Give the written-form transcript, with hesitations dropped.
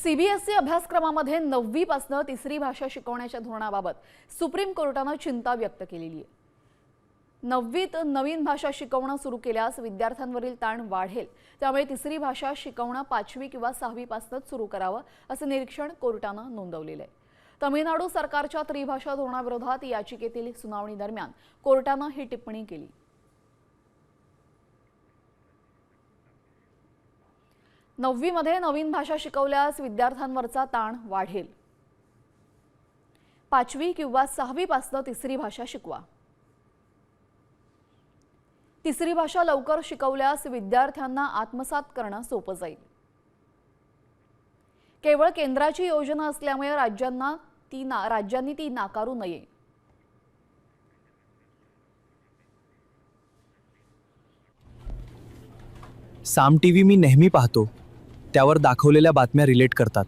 CBSE अभ्यासक्रमामध्ये 9वी पासून तिसरी भाषा शिकवण्याच्या धोरणाबाबत सुप्रीम कोर्टाने चिंता व्यक्त केलेली आहे। 9वीत नवीन भाषा शिकवणं सुरू केल्यास विद्यार्थ्यांवरील ताण वाढेल, त्यामुळे तिसरी भाषा शिकवणं 5वी किंवा 6वी पासूनच सुरू करावं असं निरीक्षण कोर्टाने नोंदवलेलं आहे। तमिळनाडू सरकारच्या त्रिभाषा धोरणाविरोधात याचिकेतील सुनावणी दरम्यान कोर्टाने ही टिप्पणी केली। 9वीमध्ये नवीन भाषा शिकवल्यास विद्यार्थ्यांवरचा ताण वाढेल। 5वी किंवा 6वी पासून तिसरी भाषा शिकवा। तिसरी भाषा लवकर शिकवल्यास विद्यार्थ्यांना आत्मसात करणं सोपं जाईल। केवळ केंद्राची योजना असल्यामुळे राज्यांनी ती नाकारू नये। साम टीव्ही मी नेहमी पाहतो, त्यावर दाखवलेल्या बातम्या रिलेट करतात।